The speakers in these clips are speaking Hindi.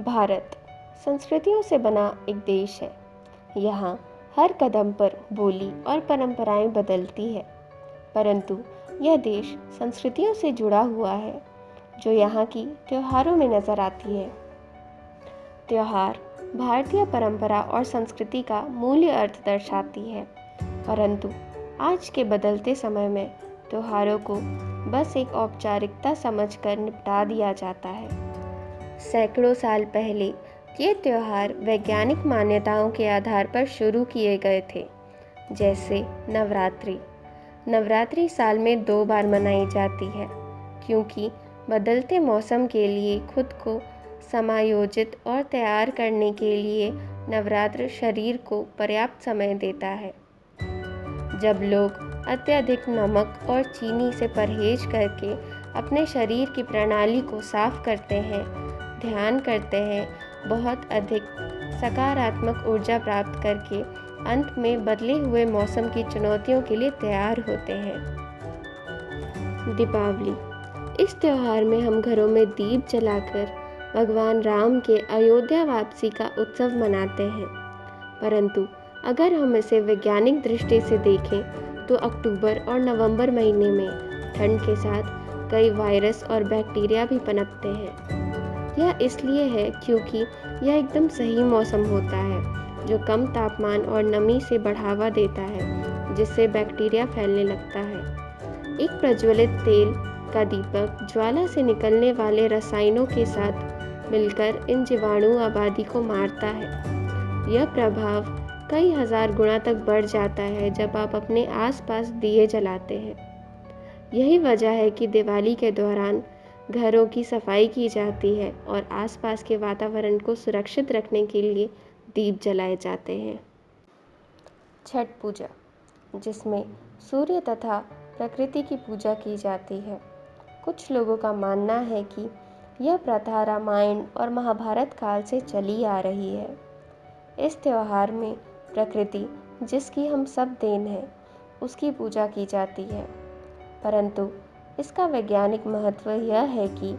भारत संस्कृतियों से बना एक देश है। यहाँ हर कदम पर बोली और परंपराएं बदलती है, परंतु यह देश संस्कृतियों से जुड़ा हुआ है, जो यहाँ की त्योहारों में नज़र आती है। त्योहार भारतीय परंपरा और संस्कृति का मूल्य अर्थ दर्शाती है, परंतु आज के बदलते समय में त्योहारों को बस एक औपचारिकता समझकर निपटा दिया जाता है। सैकड़ों साल पहले ये त्योहार वैज्ञानिक मान्यताओं के आधार पर शुरू किए गए थे, जैसे नवरात्रि। नवरात्रि साल में 2 बार मनाई जाती है, क्योंकि बदलते मौसम के लिए खुद को समायोजित और तैयार करने के लिए नवरात्र शरीर को पर्याप्त समय देता है। जब लोग अत्यधिक नमक और चीनी से परहेज करके अपने शरीर की प्रणाली को साफ करते हैं, ध्यान करते हैं, बहुत अधिक सकारात्मक ऊर्जा प्राप्त करके अंत में बदले हुए मौसम की चुनौतियों के लिए तैयार होते हैं। दीपावली। इस त्योहार में हम घरों में दीप जलाकर भगवान राम के अयोध्या वापसी का उत्सव मनाते हैं, परंतु अगर हम इसे वैज्ञानिक दृष्टि से देखें तो अक्टूबर और नवंबर महीने में ठंड के साथ कई वायरस और बैक्टीरिया भी पनपते हैं। यह इसलिए है क्योंकि यह एकदम सही मौसम होता है, जो कम तापमान और नमी से बढ़ावा देता है, जिससे बैक्टीरिया फैलने लगता है। एक प्रज्वलित तेल का दीपक ज्वाला से निकलने वाले रसायनों के साथ मिलकर इन जीवाणु आबादी को मारता है। यह प्रभाव कई हजार गुना तक बढ़ जाता है जब आप अपने आसपास दिए जलाते हैं। यही वजह है कि दिवाली के दौरान घरों की सफाई की जाती है और आसपास के वातावरण को सुरक्षित रखने के लिए दीप जलाए जाते हैं। छठ पूजा, जिसमें सूर्य तथा प्रकृति की पूजा की जाती है। कुछ लोगों का मानना है कि यह प्रथा रामायण और महाभारत काल से चली आ रही है। इस त्योहार में प्रकृति, जिसकी हम सब देन है, उसकी पूजा की जाती है, परंतु इसका वैज्ञानिक महत्व यह है कि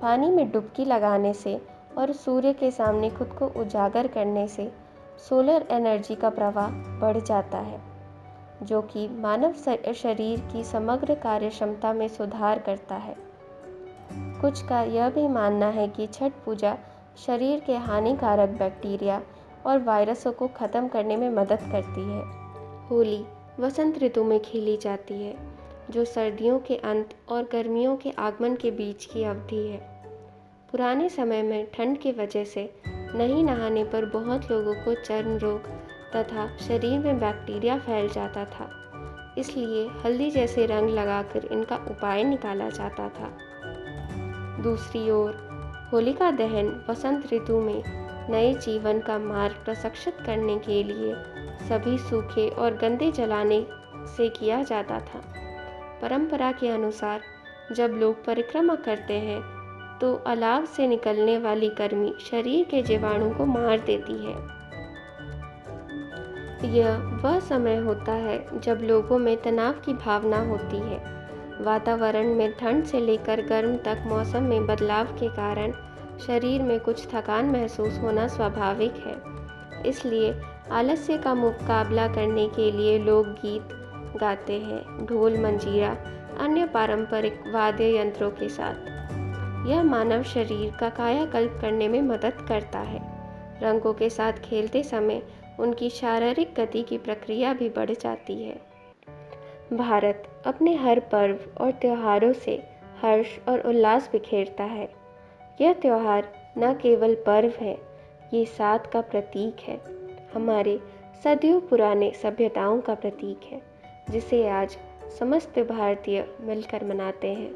पानी में डुबकी लगाने से और सूर्य के सामने खुद को उजागर करने से सोलर एनर्जी का प्रवाह बढ़ जाता है, जो कि मानव शरीर की समग्र कार्यक्षमता में सुधार करता है। कुछ का यह भी मानना है कि छठ पूजा शरीर के हानिकारक बैक्टीरिया और वायरसों को ख़त्म करने में मदद करती है। होली वसंत ऋतु में खेली जाती है, जो सर्दियों के अंत और गर्मियों के आगमन के बीच की अवधि है। पुराने समय में ठंड की वजह से नहीं नहाने पर बहुत लोगों को चर्म रोग तथा शरीर में बैक्टीरिया फैल जाता था, इसलिए हल्दी जैसे रंग लगाकर इनका उपाय निकाला जाता था। दूसरी ओर होलिका दहन वसंत ऋतु में नए जीवन का मार्ग प्रशस्त करने के लिए सभी सूखे और गंदे जलाने से किया जाता था। परंपरा के अनुसार जब लोग परिक्रमा करते हैं तो अलाव से निकलने वाली गर्मी शरीर के जीवाणु को मार देती है। यह वह समय होता है जब लोगों में तनाव की भावना होती है। वातावरण में ठंड से लेकर गर्म तक मौसम में बदलाव के कारण शरीर में कुछ थकान महसूस होना स्वाभाविक है। इसलिए आलस्य का मुकाबला करने के लिए लोग गीत गाते हैं, ढोल, मंजीरा, अन्य पारंपरिक वाद्य यंत्रों के साथ। यह मानव शरीर का कायाकल्प करने में मदद करता है। रंगों के साथ खेलते समय उनकी शारीरिक गति की प्रक्रिया भी बढ़ जाती है। भारत अपने हर पर्व और त्योहारों से हर्ष और उल्लास बिखेरता है। यह त्योहार न केवल पर्व है, ये साथ का प्रतीक है, हमारे सदियों पुराने सभ्यताओं का प्रतीक है, जिसे आज समस्त भारतीय मिलकर मनाते हैं।